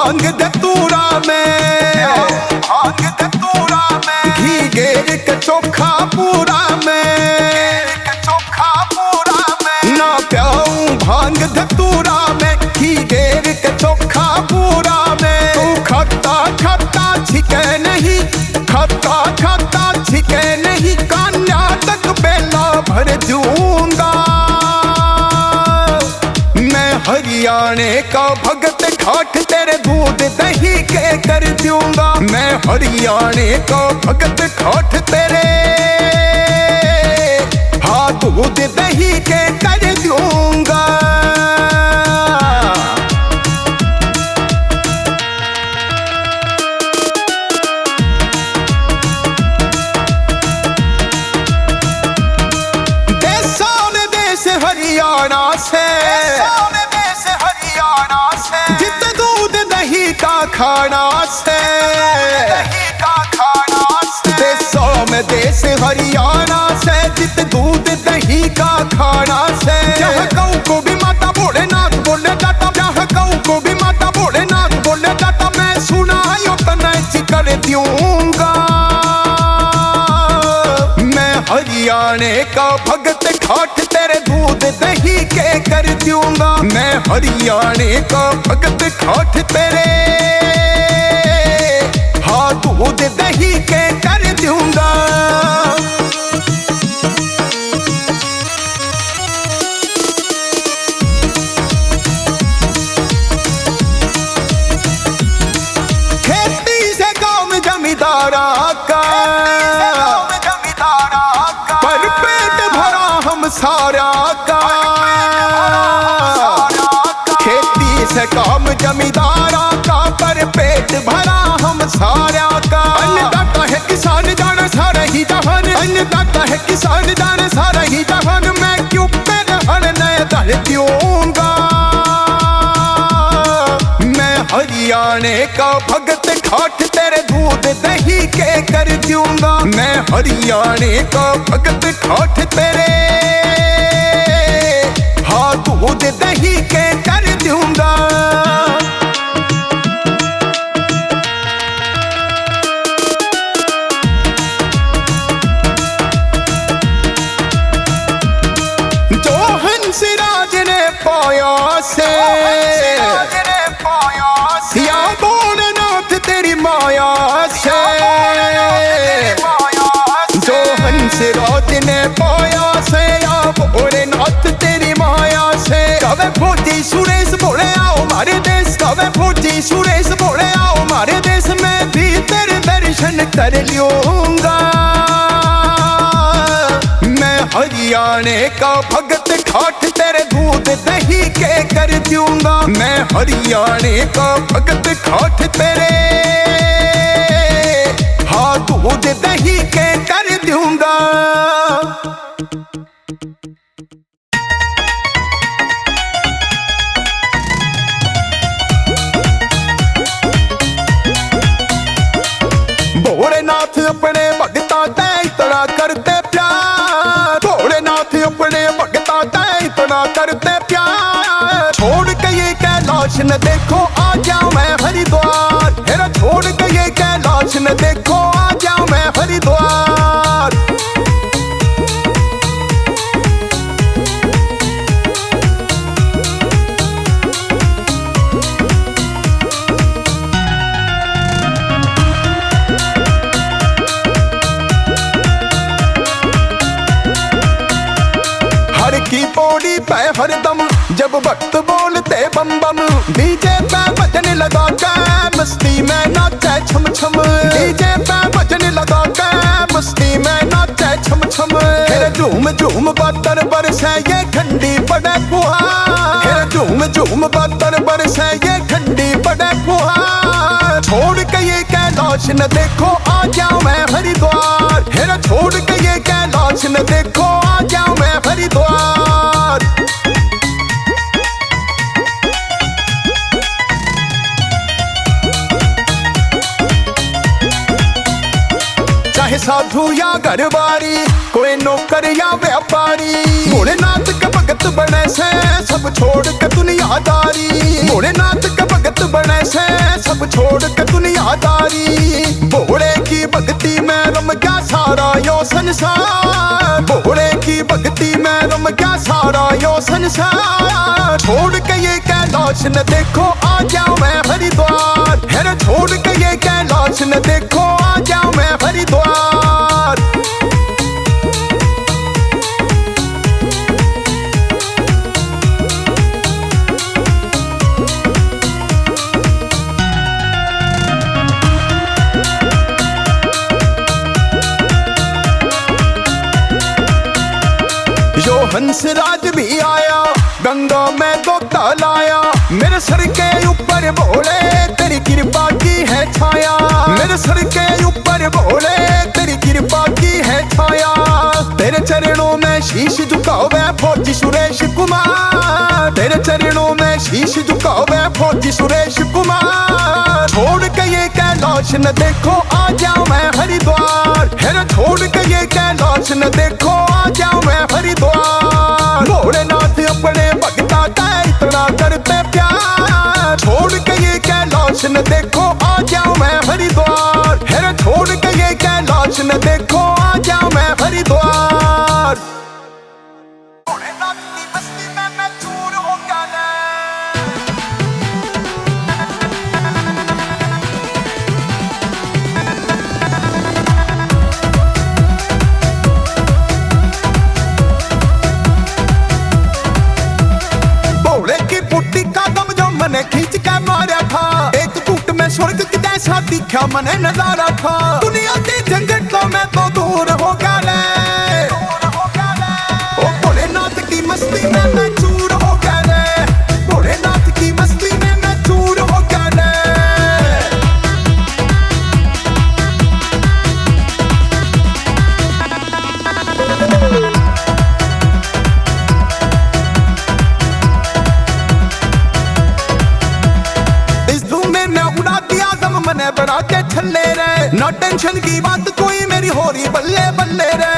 भांग धतूरा में, भांग धतूरा में, घी गेर के चोखा पूरा में, चोखा पूरा में, ना प्याऊं भांग धतूरा में, घी गेर के चोखा पूरा में। तू खाता खाता छिके नहीं, खाता खाता छिके नहीं, कान्या तक बेला भर दूंगा। मैं हरियाणे का भगत खाट तेरे दूध दही के कर दूंगा। मैं हरियाणे का भगत खाट तेरे हाँ दूध दही के कर दूंगा। हरियाणा से, हरियाणा से, जित दूध दही का खाना से, दही का खाना से, देशों में देश हरियाणा से, जित दूध दही का खाना से। जहाँ गऊ को भी माता भोलेनाथ बोले जाता, जहाँ गऊ को भी माता भोलेनाथ बोले जाता, मैं सुना यो तनय कर दूंगा। मैं हरियाणे का भगत खाट तेरे दूध दही के कर दूंगा। मैं हरियाणे का भगत खाट तेरे हाँ दूध दही के कर दूंगा। खेती से काम जमींदारा का, पर पेट भरा हम सारा का। खेती से काम जमींदारा का, पर पेट भरा हम सारा का। अन्नदाता है किसान जाने सारा ही जहान, अन्नदाता है किसान जाने सारा ही जहान। मैं क्यों पेड़ हर नए दल दूंगा। मैं हरियाणे का भगत खाट तेरे दूध दही के कर दूंगा। मैं हरियाणे का भगत खाट तेरे हाँ दूध दही के कर दूंगा। जो हंसराज ने पाया से, या भोलेनाथ तेरी माया से। जो हंसराज ने पाया से, या भोलेनाथ तेरी माया से। कवे फौजी सुरेश बोले आओ हमारे देश, कवे फौजी सुरेश बोले आओ हमारे देश में भी तेरे दर्शन कर लूंगा। मैं हरियाणे का भगत खाट तेरे दूध दही के कर दूंगा। मैं हरियाणे का भगत खाट तेरे हाँ दूध दही के कर दूंगा। भोलेनाथ अपने भगता ते इतना करते प्यार, भोलेनाथ अपने भगता ते इतना करते प्यार। छोड़ के ये कैलाश न देखो आ जाऊं मैं हरिद्वार, मेरा छोड़ के ये कैलाश न देखो आ जाऊं मैं हरिद्वार। हर की पौड़ी पे हरदम जब भक्त बोलते बम बम, डीजे पे भजन लगा के मस्ती में नाचे छम छम। डीजे पे भजन लगा के मस्ती में नाचे छम छम। फिर झूम झूम बादल बरसे ये ठंडी पड़े फुहार, फिर झूम झूम बादल बरसे ये ठंडी पड़े फुहार। छोड़ के ये कैलाश न देखो आ जाऊं मैं हरिद्वार, फिर छोड़ के ये कैलाश न देखो आ जाऊं मैं हरिद्वार। चाहे साधु या घरवारी, कोई नौकर या व्यापारी, भोलेनाथ का भगत बने से सब छोड़ के दुनियादारी, भोलेनाथ के भगत बने से सब छोड़ के दुनियादारी। भोले की भक्ति में रम गया सारा यो संसार, भोले की भक्ति में रम गया सारा यो संसार। छोड़ के ये कैलाश न देखो आ जाऊं मैं हरिद्वार, है छोड़ के ये कैलाश न देखो आ जाऊं मैं हरिद्वार। जो हंसराज भी आया गंगा में गोता लाया, मेरे सर के ऊपर भोले तेरी कृपा की है छाया, मेरे सर के ऊपर भोले तेरी कृपा की है छाया। तेरे चरणों में शीश झुकावे फौजी सुरेश कुमार, तेरे चरणों में शीश झुकावे फौजी सुरेश कुमार। छोड़ के ये कैलाश न देखो आ जाऊं मैं हरिद्वार, है छोड़ के ये कैलाश न देखो आ जाऊं मैं हरिद्वार। भोलेनाथ अपने भक्ता का इतना करते प्यार, छोड़ के ये कैलाश न देखो आ जाऊं मैं हरिद्वार, है छोड़ के ये कैलाश न देखो आ जाऊं मैं हरिद्वार। भोलेनाथ की मस्ती में मैं चूर हो गया। भोले की पुट्टी का दम जो मैंने खींच के मारा था, एक टूट में स्वर्ग की जैसा दिखा मैंने नजारा था। दुनिया के झंझटों में तो दूर हो गया, ओ भोलेनाथ की मस्ती में मैं चूर हो गया, भोलेनाथ की मस्ती में मैं चूर हो गया। मैंने बड़ा के छल्ले रे, ना टेंशन की बात कोई मेरी हो रही बल्ले बल्ले रे।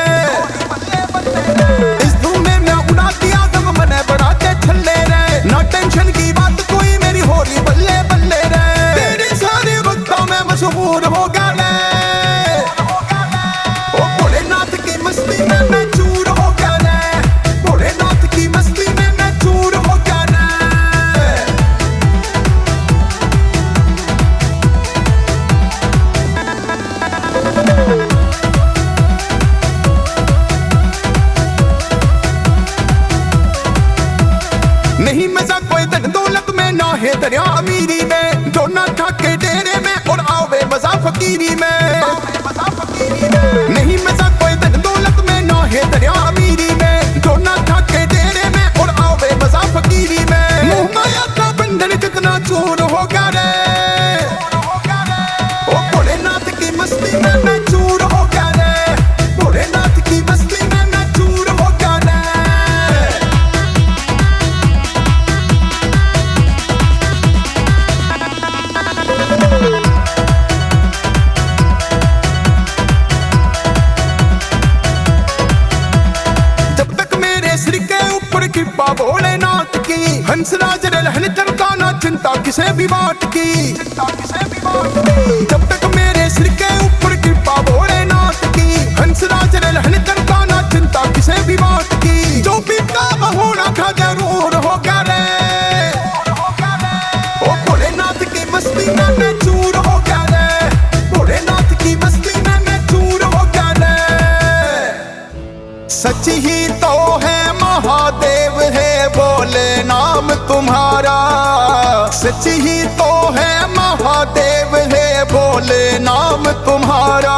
इस धूम में मैं उड़ा दिया दम मैंने बड़ा के छल्ले रे, ना टेंशन की बात कोई मेरी हो रही बल्ले बल्ले रे। तेरे सारे वक्तों में मशहूर हो गया रे, ओ भोलेनाथ की मस्ती में मैं चूर हो गया रे, भोलेनाथ की मस्ती में मैं चूर हो गया रे। नहीं मजा कोई धन दौलत में, ना है दरिया अमीरी में, जो ना था के डेरे में और आवे मजा फकीरी में। नहीं मजा कोई धन दौलत में, ना है दरिया अमीरी में, जो ना था के डेरे में और आवे मजा फकीरी में। मुँह माया का बंधन कितना चूर हो गया रे, ओ भोलेनाथ की मस्ती में मैं चूर हो गया रे, भोलेनाथ की मस्ती में मैं चूर हो गया रे। जब तक मेरे सिर के ऊपर कृपा भोलेनाथ की, हंसराज रहने चलता ना चिंता किसे भी बात की। जब तक मेरे सिर के ऊपर कृपा भोलेनाथ की, हंसराज रहने चलता ना चिंता किसे भी बात की। जो भी काम होना था जरूर हो गया रे, ओ भोलेनाथ की मस्ती में मैं चूर हो गया रे, भोलेनाथ की मस्ती में मैं चूर हो गया रे। सच ही तो है महादेव है बोले नाम तुम्हारा, सच ही तो है महादेव है बोले नाम तुम्हारा।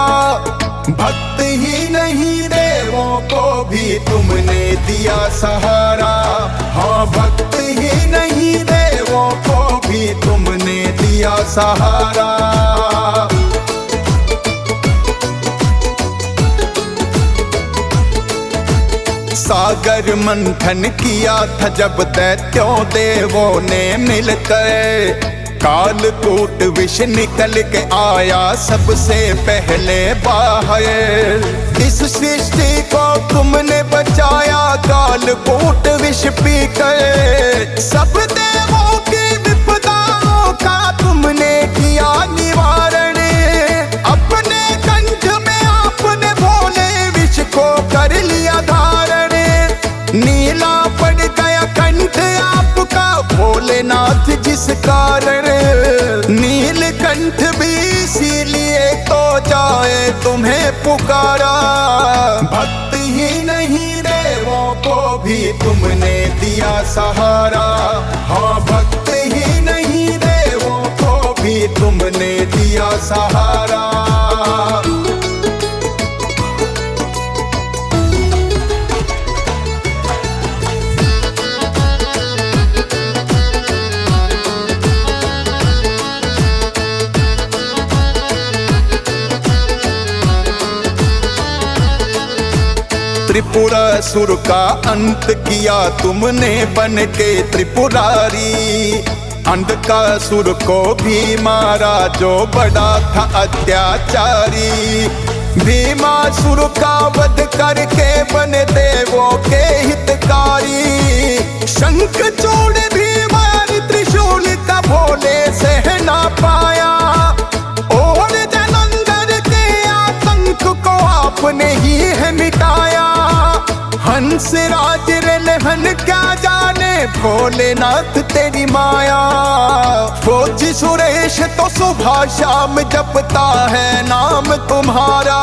भक्त ही नहीं देवों को भी तुमने दिया सहारा, हाँ भक्त ही नहीं देवों को भी तुमने दिया सहारा। सागर मंथन किया था जब दैत्यों देवों ने मिलकर, कालकूट विष निकल के आया सबसे पहले बाहर। इस सृष्टि को तुमने बचाया कालकूट विष पीकर। सब देवों की विपदाओं का तुमने किया निवारण। अपने कंठ में आपने भोले विष को कर लिया धारण। नीला पड़ गया कंठ आपका भोलेनाथ जिस कारण। नीलकंठ भी इसीलिए तो जाए तुम्हें पुकारा। भक्त ही नहीं देवों को भी तुमने दिया सहारा। हाँ भक्त ही नहीं देवों को भी तुमने दिया सहारा। त्रिपुरासुर का अंत किया तुमने बन के त्रिपुरारी। अंधकासुर को भी मारा जो बड़ा था अत्याचारी। भीमासुर का वध करके बने देवों के हितकारी। शंख चूड़ भीमानी त्रिशूल का भोले सह ना पाया। और जलंधर के आतंक को आपने ही है मिटाया। हंस राज रलहन क्या जाने भोलेनाथ तेरी माया। फौजी सुरेश तो सुबह शाम जपता है नाम तुम्हारा।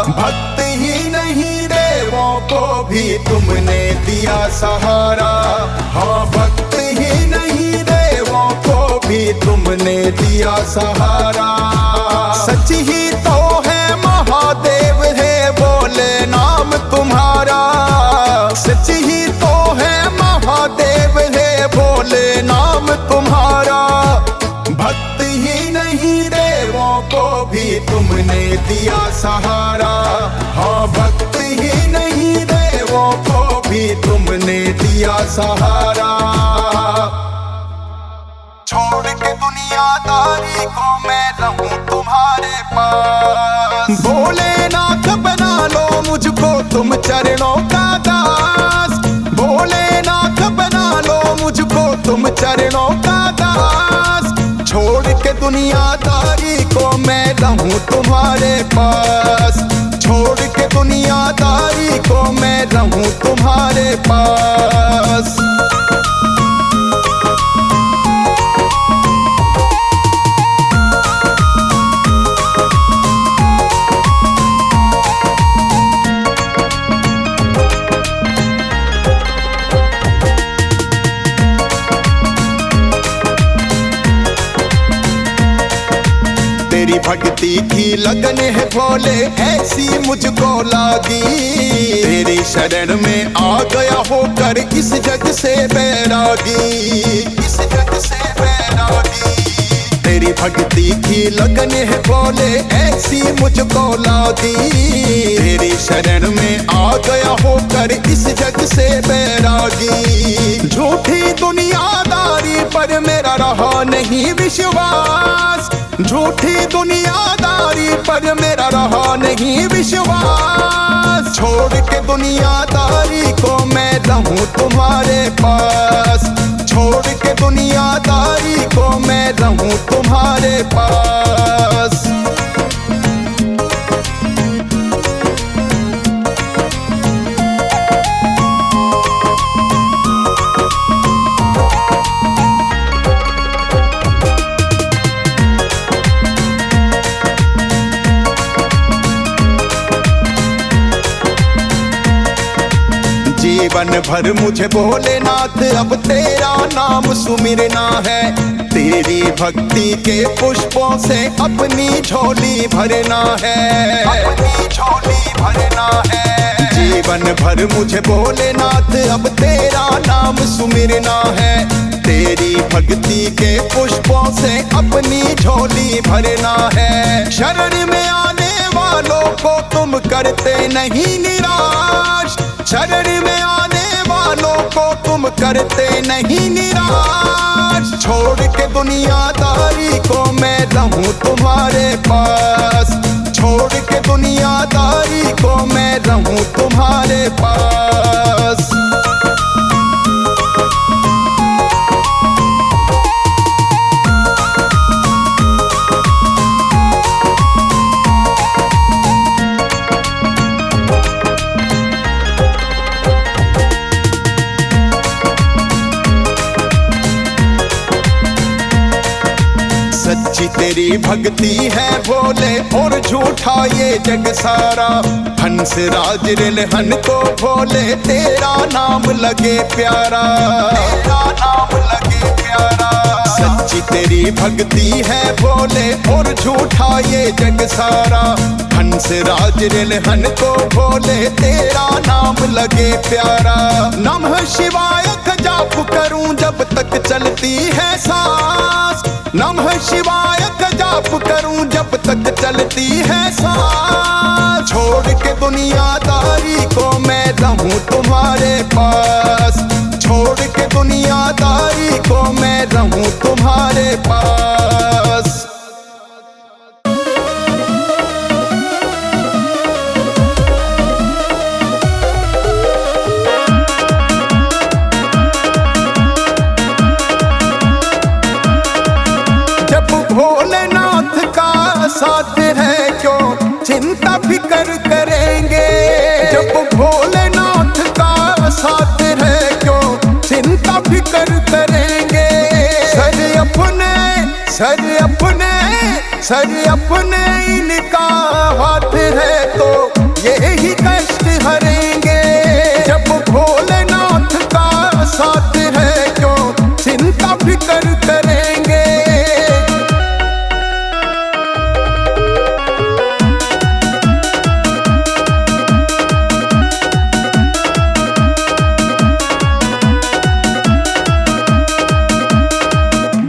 भक्त ही नहीं देवों को भी तुमने दिया सहारा। हाँ भक्त ही नहीं देवों को भी तुमने दिया सहारा। सच ही तो है महादेव है बोले नाम तुम्हारा। सच ही तो है महादेव है भोले नाम तुम्हारा। भक्त ही नहीं देवों को भी तुमने दिया सहारा। हाँ भक्त ही नहीं देवों को भी तुमने दिया सहारा। छोड़ के दुनियादारी को मैं रहूं तुम्हारे पास। भोलेनाथ बना लो मुझको तुम चरणों का दास। भोलेनाथ बना लो मुझको तुम चरणों का दास। छोड़ के दुनियादारी को मैं रहूं तुम्हारे पास। छोड़ के दुनियादारी को मैं रहूं तुम्हारे पास। तेरी भक्ति की लगन है भोले ऐसी मुझको लागी। तेरी शरण में आ गया होकर इस जग से बैरागी। इस जग से बैरागी। तेरी भक्ति की लगन है भोले ऐसी मुझको लागी। तेरी शरण में आ गया होकर इस जग से बैरागी। झूठी दुनियादारी पर मेरा रहा नहीं विश्वास। झूठी दुनियादारी पर मेरा रहा नहीं विश्वास। छोड़ के दुनियादारी को मैं रहूं तुम्हारे पास। छोड़ के दुनियादारी को मैं रहूं तुम्हारे पास। जीवन भर मुझे भोलेनाथ अब तेरा नाम सुमिरना है। तेरी भक्ति के पुष्पों से अपनी झोली भरना है। अपनी झोली भरना है। जीवन भर मुझे भोलेनाथ अब तेरा नाम सुमिरना है। तेरी भक्ति के पुष्पों से अपनी झोली भरना है। शरण में आने वालों को तुम करते नहीं निराश। शरण में आने वालों को तुम करते नहीं निराश। छोड़ के दुनियादारी को मैं रहूं तुम्हारे पास। छोड़ के दुनियादारी को मैं रहूं तुम्हारे पास। सच्ची तेरी भक्ति है भोले और झूठा ये जग सारा। हंस राज रिलहन को भोले तेरा नाम लगे प्यारा। तेरा नाम लगे प्यारा। सच्ची तेरी भक्ति है भोले और झूठा ये जग सारा। हंस राज रिलहन को भोले तेरा नाम लगे प्यारा। नमः शिवाय का जाप करूं जब तक चलती है सांस। नमः शिवाय का जाप करूं जब तक चलती है सांस। छोड़ के दुनियादारी को मैं रहूं तुम्हारे पास। छोड़ के दुनियादारी को मैं रहूं तुम्हारे पास। भोलेनाथ का साथ है क्यों चिंता फिकर करेंगे। जब भोलेनाथ का साथ है क्यों चिंता फिकर करेंगे। सर अपने इनका हाथ है तो यही कष्ट हरेंगे। जब भोलेनाथ का साथ है क्यों चिंता फिकर करेंगे।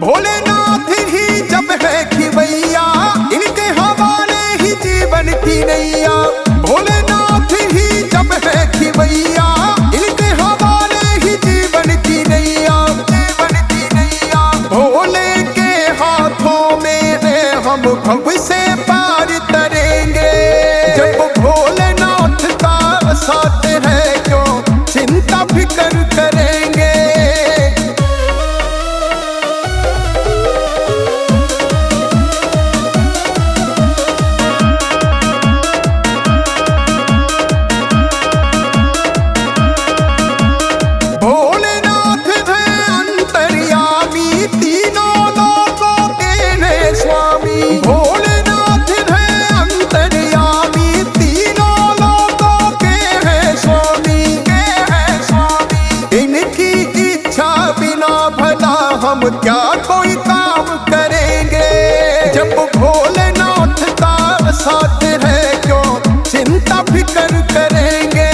भोलेनाथ ही जब है खिवैया इनके हवाले ही जीवन की नैया। जीवन की नैया भोले के हाथों में हम भव से पार तरेंगे। जब भोलेनाथ का साथ है क्यों चिंता फिकर करेंगे। हम क्या कोई काम करेंगे। जब भोलेनाथ का साथ है क्यों चिंता फिकर करेंगे।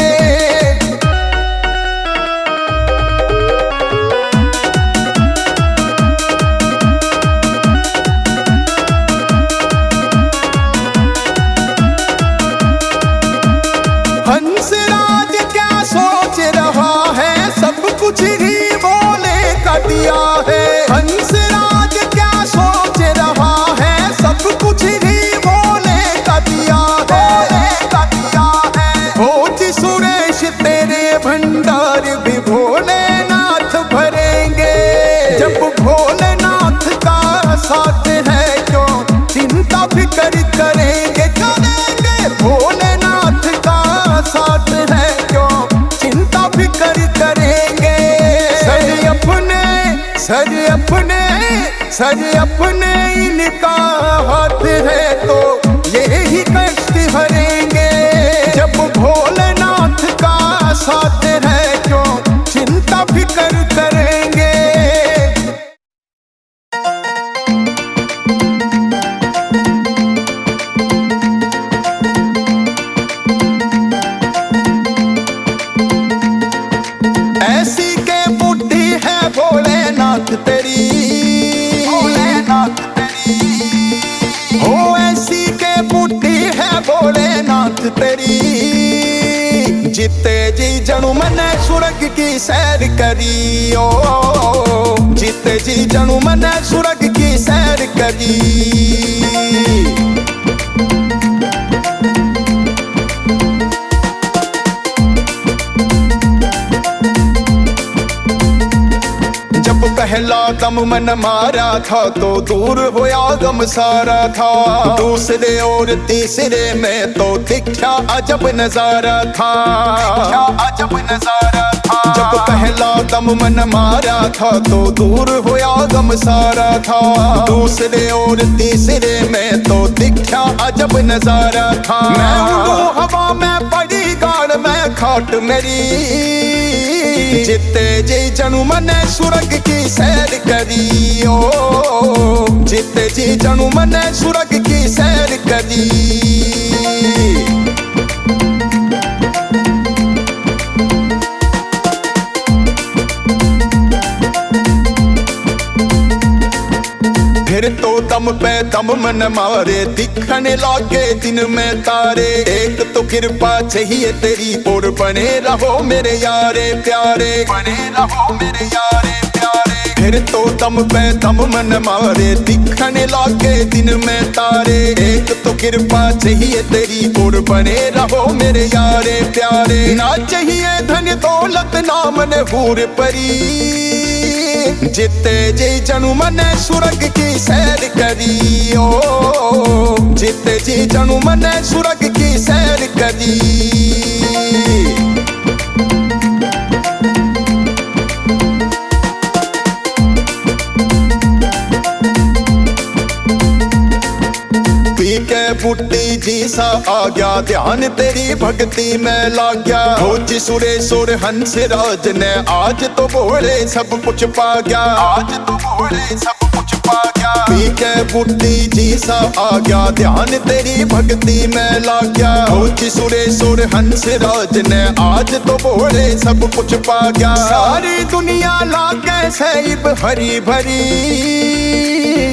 हंसराज क्या सोच रहा है सब कुछ ही भोले का दिया है। हंसराज क्या सोच रहा है सब कुछ ही भोले का दिया है। खोज सुरेश तेरे भंडार भी भोलेनाथ भरेंगे। जब भोलेनाथ का साथ है क्यों चिंता फिकर करेंगे। करेंगे भोलेनाथ का साथ है क्यों चिंता फिकर करेंगे। सर अपने इनका हाथ है तो यही कष्ट हरेंगे। जब भोलेनाथ का साथ है क्यों चिंता फिकर करेंगे। ऐसी के बुद्धि है भोलेनाथ तेरी। भोलेनाथ तेरी हो ऐसी के बुद्धि है भोलेनाथ तेरी। जीते जी जनू मने सुरग की सैर करी ओ, जीते जी जनू मने सुरग की सैर करी। जब पहला दम मन मारा था तो दूर होया गम सारा था, दूसरे और तीसरे में तो दिखा अजब नजारा था, अजब नजारा था। जब पहला दम मन मारा था तो दूर होया गम सारा था, दूसरे और तीसरे में तो दिखा अजब नजारा था। मैं उड़ूं हवा में पड़ी गाड़ में खाट मेरी, जिते जी जनू मने सुरग की सैर करी ओ, जिते जी जनू मने सुरग की सैर करी। फिर तो दम पे दम मन मारे, दिखने लागे दिन में तारे। एक तो कृपा चाहिए तेरी और बने रहो मेरे यारे प्यारे, बने रहो मेरे यारे प्यारे। फिर तो दम पे दम मन मारे, दिखने लागे दिन में तारे। एक तो कृपा चाहिए तेरी और बने रहो मेरे यारे प्यारे। ना चाहिए धन दौलत ना मन हूर परी, जिते जी जनू मने सुरग की सैर करी ओ, जिते जी जनू मने सुरग की सैर करी। पी के बुट्टी जी सा आ गया, ध्यान तेरी भक्ति में लाग गया। खोज सुरेश और हंस राज ने आज तो बोले सब कुछ पा गया, आज तो बोले सब कुछ पा गया। पी के बुट्टी जी सा आ गया, ध्यान तेरी भक्ति में लाग गया। खोज सुरेश और हंस राज ने आज तो बोले सब कुछ पा गया। सारी दुनिया लागे सैब हरी भरी,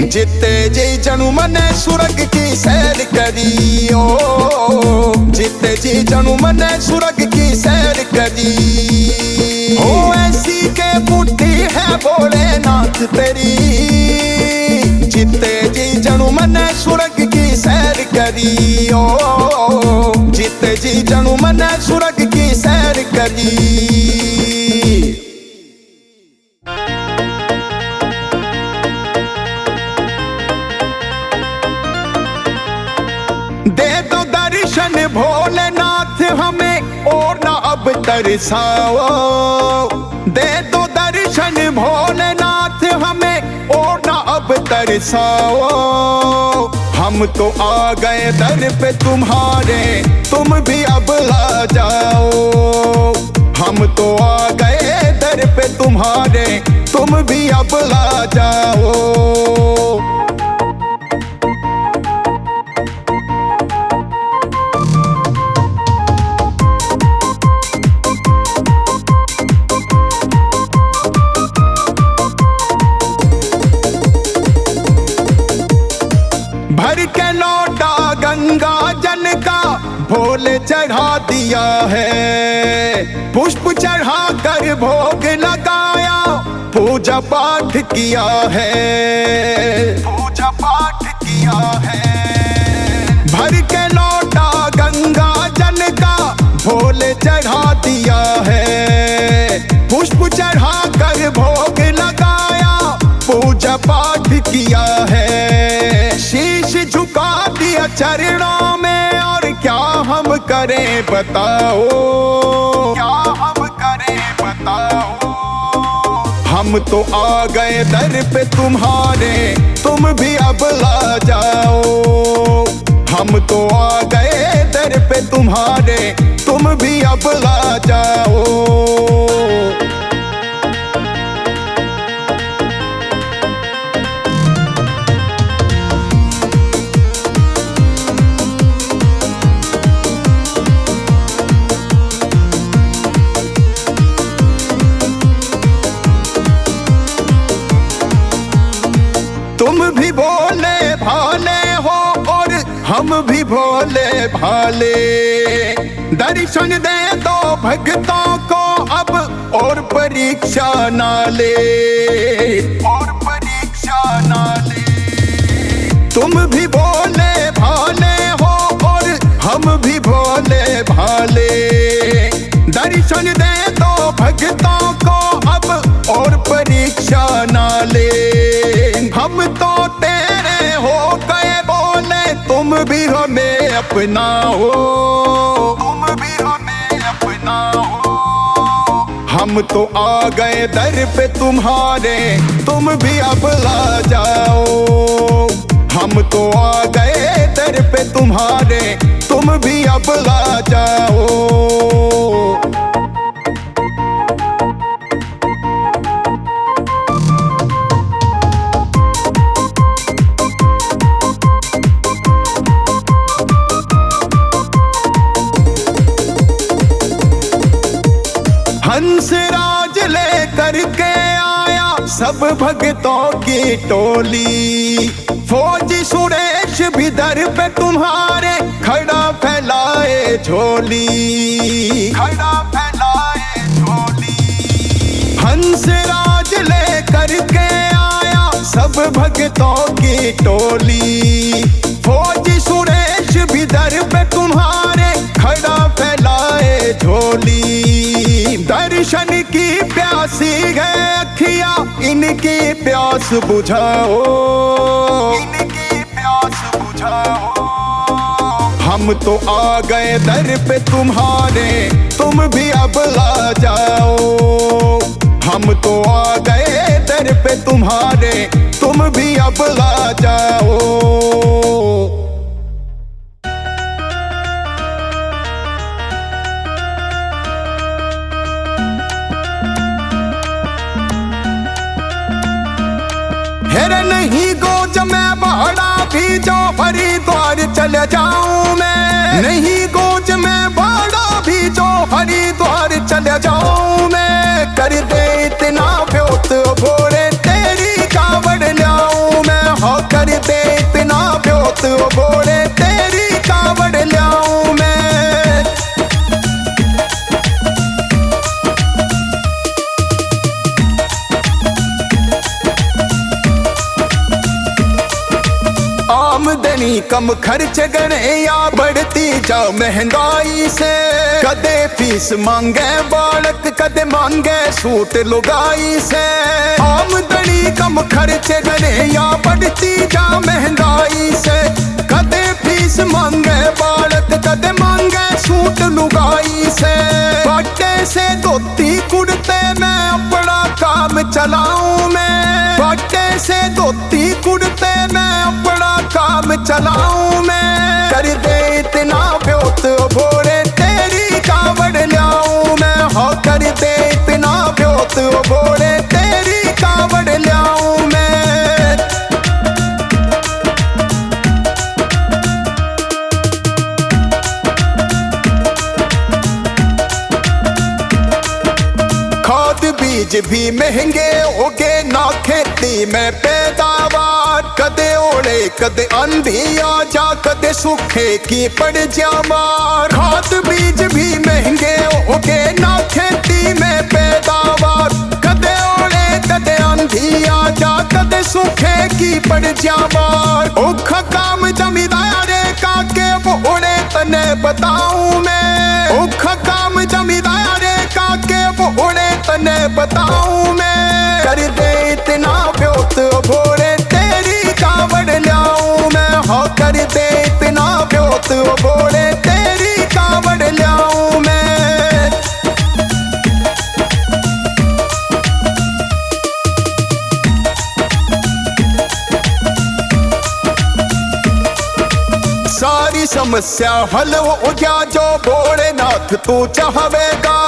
जिते जी जनू मने सुरग की सैर करी ओ, जिते जी जनू मने सुरग की सैर करी। ओ ऐसी के बुद्धि है भोलेनाथ तेरी, जिते जी जनू मने सुरग की सैर करी ओ, जिते जी जनू मने सुरग की सैर करी। दे दो दर्शन भोलेनाथ हमें और ना अब तरसाओ, दे दो दर्शन भोलेनाथ हमें और ना अब तरसाओ। हम तो आ गए दर पे तुम्हारे, तुम भी अब ला जाओ। हम तो आ गए दर पे तुम्हारे, तुम भी अब ला जाओ। भर के लौटा गंगा जल का भोले चढ़ा दिया है, पुष्प चढ़ा कर भोग लगाया, पूजा पाठ किया है, पूजा पाठ किया है। भर के लौटा गंगा जल का भोले चढ़ा दिया है, पुष्प चढ़ा कर भोग लगाया, पूजा पाठ किया है। शीश झुका दिया चरणों में, और क्या हम करें बताओ, क्या हम करें बताओ। हम तो आ गए दर पे तुम्हारे, तुम भी अब ला जाओ। हम तो आ गए दर पे तुम्हारे, तुम भी अब ला जाओ। तुम भी भोले भाले हो और हम भी भोले भाले। दर्शन दे दो भक्तों को अब और परीक्षा ना ले, और परीक्षा ना ले। तुम भी भोले भाले हो और हम भी भोले भाले। दर्शन दे दो भक्तों को अब और परीक्षा ना ले। हम तो तेरे हो गए बोले, तुम भी हमें अपनाओ, तुम भी हमें अपनाओ। हम तो आ गए दर पे तुम्हारे, तुम भी अब ला जाओ। हम तो आ गए दर पे तुम्हारे, तुम भी अब ला जाओ। हंसराज लेकर के आया सब भक्तों की टोली। फौजी सुरेश भी दर पे तुम्हारे खड़ा फैलाए झोली, खड़ा फैलाए झोली। हंसराज लेकर के आया सब भक्तों की टोली। फौजी सुरेश भी दर पे तुम्हारे खड़ा फैलाए झोली। दर्शन की प्यासी है अखियां, इनकी प्यास बुझाओ, इनकी प्यास बुझाओ। हम तो आ गए दर पे तुम्हारे, तुम भी अब ला जाओ। हम तो आ गए दर पे तुम्हारे, तुम भी अब ला जाओ। हेरे नहीं गोज में बड़ा भी जो हरिद्वार चले जाऊं मैं। नहीं गोज में बड़ा भी जो हरिद्वार चले जाऊं मैं। कर दे इतना ब्योत भोरे तेरी कावड़ ल्याऊं मैं। हाँ कर दे इतना ब्योत भोरे तेरी कावड़ ल्याऊं मैं। आमदनी कम खर्च गणे या बढ़ती जाओ महंगाई से। कदे फीस मांगे बालक, कदे मांगे सूट लुगाई से। आमदनी कम खर्च गणे या बढ़ती जाओ महंगाई से। कदे फीस मांगे बालक, कदे मांगे सूट लुगाई से। बाटे से धोती कुर्ते में अपना काम चलाऊं मैं। बाटे से धोती कुर्ते में अपना काम चलाऊं मैं। कर दे इतना ब्योत भोरे तेरी कावड़ ल्याऊं मैं। हाँ कर दे इतना ब्योत भोरे तेरी कावड़ ल्याऊं मैं। खाद बीज भी महंगे हो गए ना खेती में पैदावार। कदे ओले कदे आंधी आ जा, कदे सूखे की पड़ जा मार। खाद बीज भी महंगे हो गए ना खेती में पैदावार। कदे ओले कदे आंधी आ जा, कदे सूखे की पड़ जा मार। औखा काम जमींदारे का के बोले तने बताऊं मैं। औखा काम जमींदारे का के बोले तने बताऊं मैं। कर दे इतना ब्योत भोरे तेरी कावड़ ल्याऊं मैं। हाँ कर दे इतना ब्योत भोरे तेरी कावड़ ल्याऊं मैं। सारी समस्या हल हो गया जो भोलेनाथ तू चाहवेगा।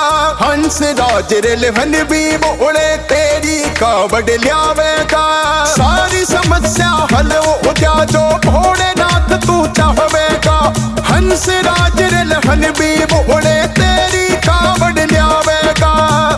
हंस राज रेलवन भी बोले तेरी कावड़ ल्यावेगा। सारी समस्या हल हो गया जो भोलेनाथ तू चाहवेगा। हंस राज रेलवन भी बोले तेरी कावड़ ल्यावेगा।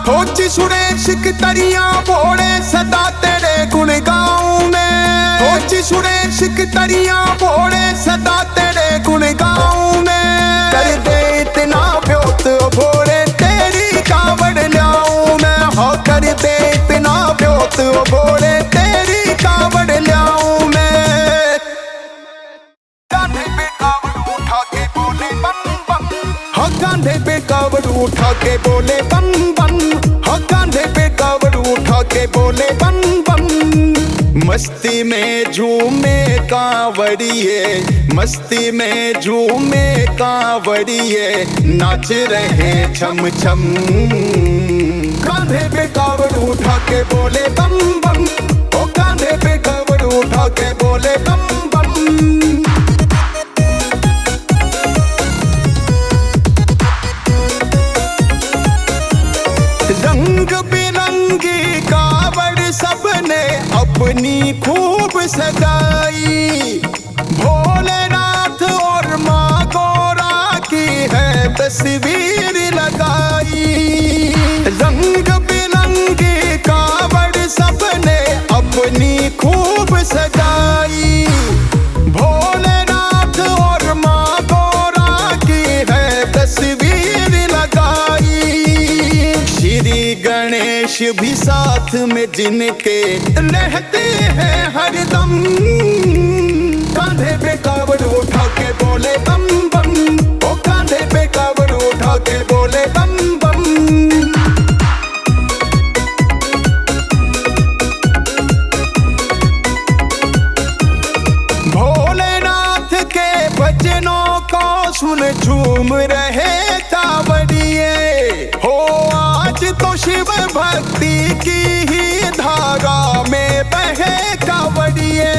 फौजी सुरेश की तरिया बोले सदा तेरे गुण गाऊं मैं। कोची सुरेश कतरिया भोले सदा तेरे गुण गाऊं मैं। कर दे इतना ब्योत ओ भोले तेरी कावड़ ल्याऊं मैं। हो कर दे इतना ब्योत ओ भोले तेरी कावड़ ल्याऊं मैं। कांधे पे कावड़ उठा के बोले बम बम। हो कांधे पे कावड़ उठा के बोले बम बम। हो कांधे पे कावड़ उठा के बोले बम बम। मस्ती में झूमे कांवड़िए, मस्ती में झूमे कांवड़िए, नाच रहे छम छम। कांधे पे कावड़ उठा के बोले बम बम। ओ कांधे पे कावड़ उठा के बोले बम बम। रंग बिरंगी कावड़ सबने अपनी खूब सजाई। भोलेनाथ और माँ गौरा की है तस्वीर लगाई। रंग बिरंगी कावड़ सबने अपनी खूब सजाई। भोलेनाथ और माँ गौरा की है तस्वीर लगाई। श्री गणेश भी साथ में जिनके रहते हैं हरदम। कांधे पे कावड़ उठा के बोले बम बम। ओ कांधे पे कावड़ उठा के बोले बम बम। भोलेनाथ के भजनों को सुन झूम रहे कावड़िए। हो आज तो शिव भक्ति की ही धारा में बहे कावड़िए।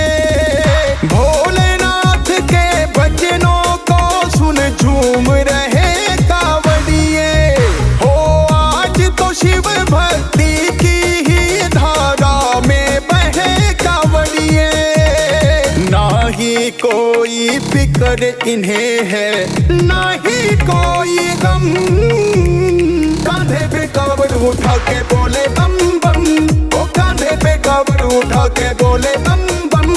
भोलेनाथ के भजनों को सुन झूम रहे कावड़िए। हो आज तो शिव भक्ति की ही धारा में बहे कावड़िए। ना ही कोई फिक्र इन्हें है, ना ही कोई गम। कांधे पे कावड़ उठा के बोले बम बम। ओ कांधे पे कावड़ उठा के बोले बम बम।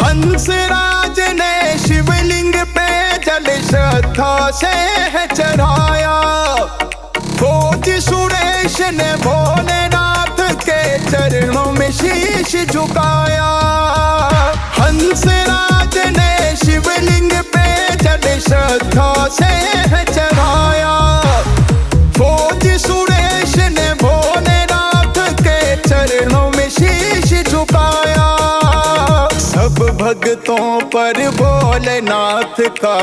हंसराज ने शिवलिंग पे जल श्रद्धा से है चढ़ाया। फौज सुरेश ने भोलेनाथ के चरणों में शीश झुकाया। हंसराज ने शिवलिंग पे जल श्रद्धा से है चढ़ाया। फौज सुरेश ने भोलेनाथ के चरणों में शीश झुकाया। सब भक्तों पर भोलेनाथ का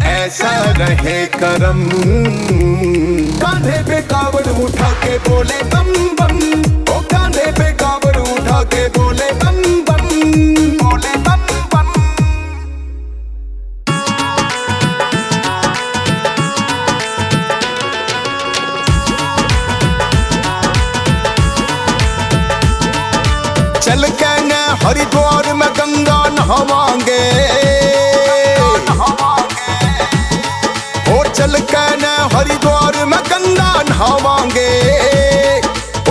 ऐसा रहे करम। कांधे पे कावड़ उठा के बोले बम बम। ओ कांधे पे कावड़ उठा के बोले बम बम। बोले बम बम। चल के न हरिद्वार में गंगा नहावांगे। और चल के न हरिद्वार में गंगा नहावांगे।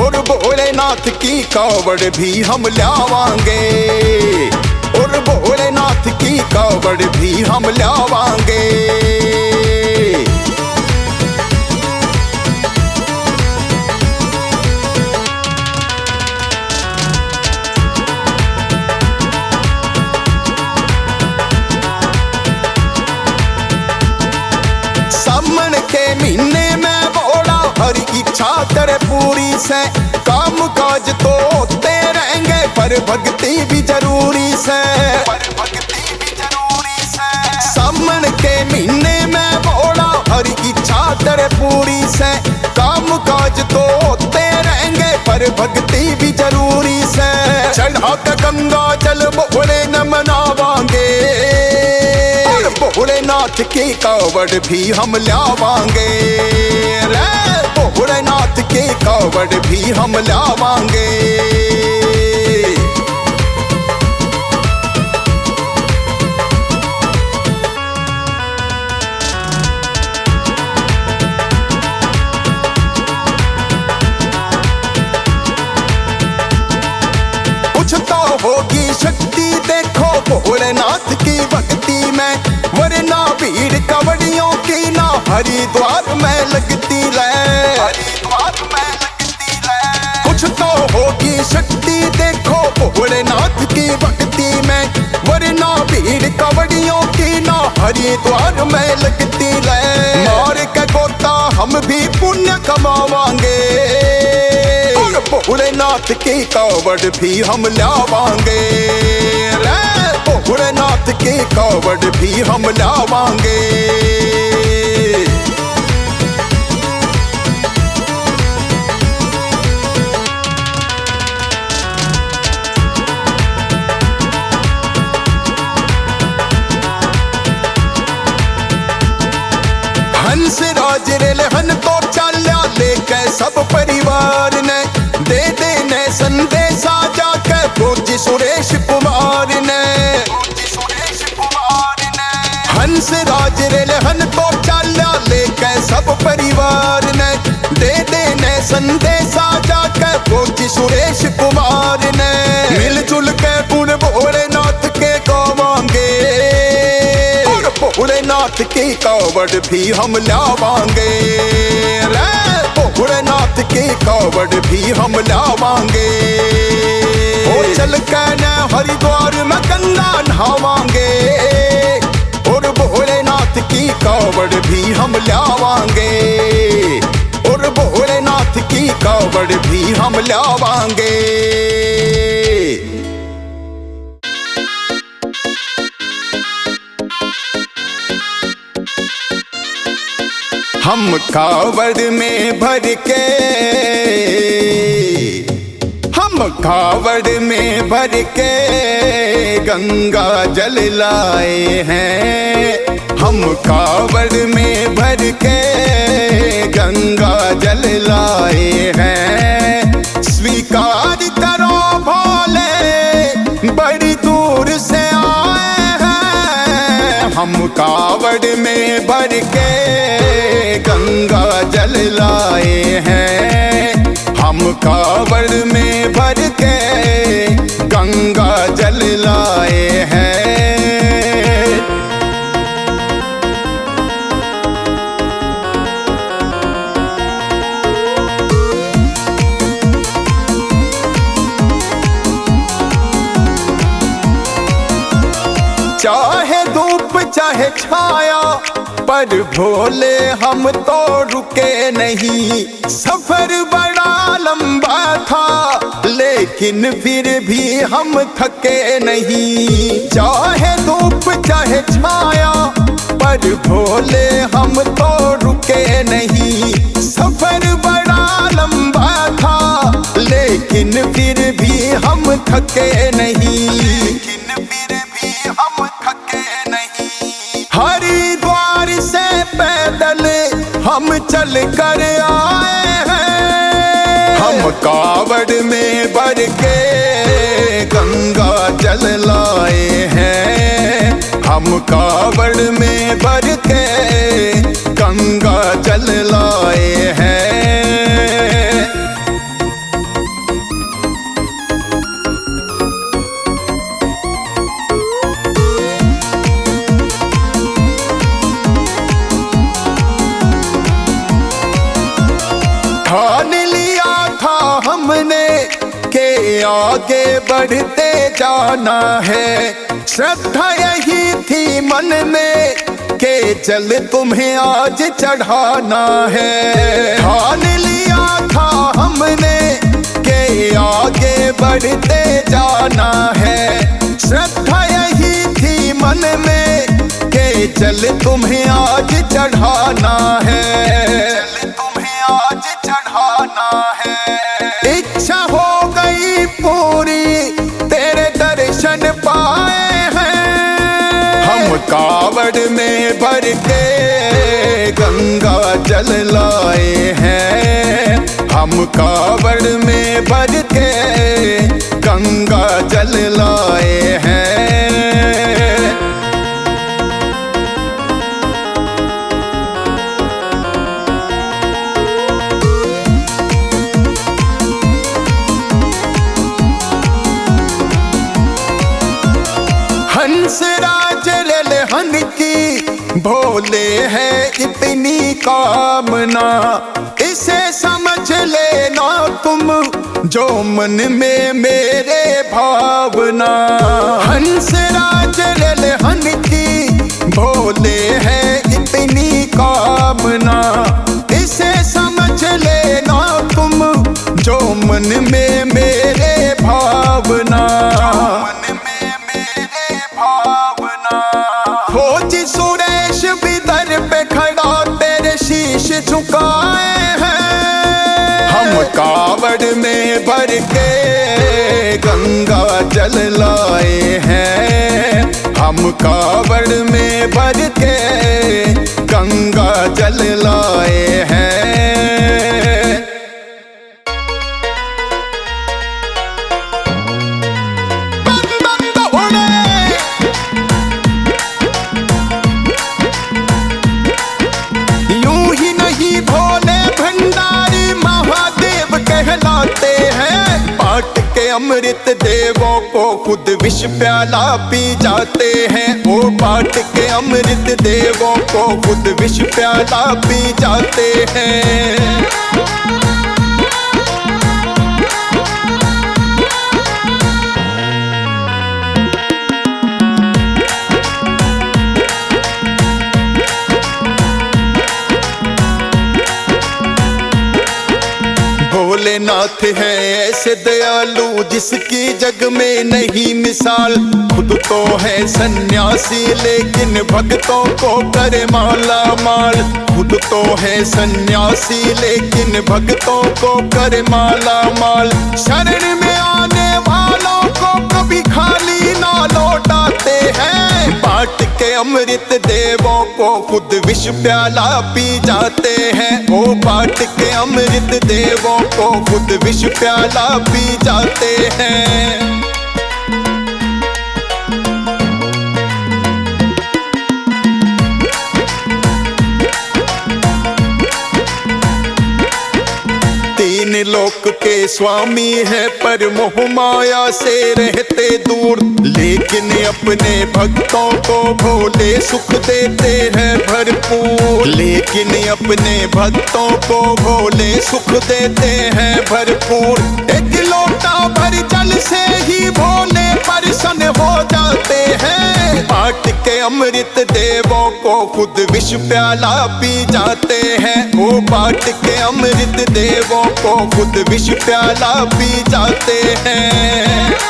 और भोलेनाथ की कावड़ भी हम लावांगे। और भोलेनाथ की कावड़ भी हम लावांगे। सावन के महीने में भोला हर इच्छा करे पूरी से। काम काज तो होते रहेंगे पर भक्ति भी जरूरी से। सावन के महीने में भोला हर इच्छा करे पूरी से। काम काज तो होते रहेंगे पर भक्ति भी जरूरी से। चढ़ा के गंगा जल भोले न मनावांगे। भोलेनाथ की कावड़ भी हम लावांगे। रे भोलेनाथ की कावड़ भी हम लावांगे। होगी शक्ति देखो भोलेनाथ की भक्ति में, वरना भीड़ कवड़ियों की ना हरिद्वार में लगती कुछ तो होगी शक्ति देखो भोलेनाथ की भक्ति में, वरना भीड़ कवड़ियों की ना हरिद्वार में लगती मार के गोता हम भी पुण्य कमावांगे, और भोलेनाथ की कावड़ भी हम लावांगे, भोलेनाथ की कावड़ भी हम लावांगे। हंस राज रेलहन तो चाल्या लेके सब परिवार ने, दे देने संदेशा जाके फौजी सुरेश कुमार ने। हंस राज रेलहन तो चाल्या लेके सब परिवार ने, दे देने संदेशा जाके फौजी सुरेश कुमार ने। मिलजुल के पुन भोलेनाथ के गावांगे, भोलेनाथ की कावड़ भी हम लावांगे, भोलेनाथ की कावड़ भी हम लावांगे। ओ चल के न हरिद्वार में गंगा नहावांगे, और भोलेनाथ की कावड़ भी हम लावांगे, और भोलेनाथ की कावड़ भी हम लावांगे। हम कावड़ में भर के, हम कावड़ में भर के गंगा जल लाए हैं, हम कावड़ में भर के गंगा जल लाए हैं। स्वीकार करो भोले बड़ी दूर से आए हैं, हम कावड़ में भर के गंगा जल लाए हैं, हम कावड़ में भर के गंगा जल लाए हैं। चाहे धूप चाहे छाया पर भोले हम तो रुके नहीं, सफर बड़ा लंबा था लेकिन फिर भी हम थके नहीं। चाहे धूप चाहे छाया पर भोले हम तो रुके नहीं, सफर बड़ा लंबा था लेकिन फिर भी हम थके नहीं, लेकिन फिर भी हम थके नहीं। हरिद्वार से पैदल हम चल कर आए हैं, हम कावड़ में भर के गंगा जल लाए हैं, हम कावड़ में भर के गंगा जल लाए हैं। ठान लिया था हमने के आगे बढ़ते जाना है, श्रद्धा यही थी मन में के जल तुम्हें आज चढ़ाना है। ठान लिया था हमने के आगे बढ़ते जाना है, श्रद्धा यही थी मन में के जल तुम्हें आज चढ़ाना है, आज चढ़ाना है। इच्छा हो गई पूरी तेरे दर्शन पाए हैं, हम कावड़ में भर के गंगा जल लाए हैं, हम कावड़ में भर के गंगा जल लाए हैं। हंसराज ललहन की भोले है इतनी कामना, इसे समझ लेना तुम जो मन में मेरे भावना। हंसराज ललहन की भोले है इतनी कामना, इसे समझ लेना तुम जो मन में मेरे भावना। खोज सुरेश भी दर पे खड़ा तेरे शीश झुकाए हैं। हम कावड़ में भर के गंगा जल लाए हैं। हम कावड़ में भर के गंगा जल लाए हैं। बांट के अमृत देवों को खुद विष प्याला पी जाते हैं। वो बांट के अमृत देवों को खुद विष प्याला पी जाते हैं। भोलेनाथ है ऐसे दयालु जिसकी जग में नहीं मिसाल। खुद तो है सन्यासी लेकिन भक्तों को करे माला माल। खुद तो है सन्यासी लेकिन भक्तों को करे माला माल। शरण में आने वालों को कभी खाली ना लौटाते हैं। बांट के अमृत देवों को खुद विष प्याला पी जाते हैं। वो बांट के अमृत देवों को खुद विष प्याला पी जाते हैं। तीन लोक के स्वामी है पर मोह माया से रहते दूर। लेकिन अपने भक्तों को भोले सुख देते हैं भरपूर। लेकिन अपने भक्तों को भोले सुख देते हैं भरपूर। एक लोटा भर जल से ही भोले प्रसन्न हो जाते हैं। बांट के अमृत देवों को खुद विष प्याला पी जाते हैं। वो बांट के अमृत देवों को खुद विष प्याला पी जाते हैं।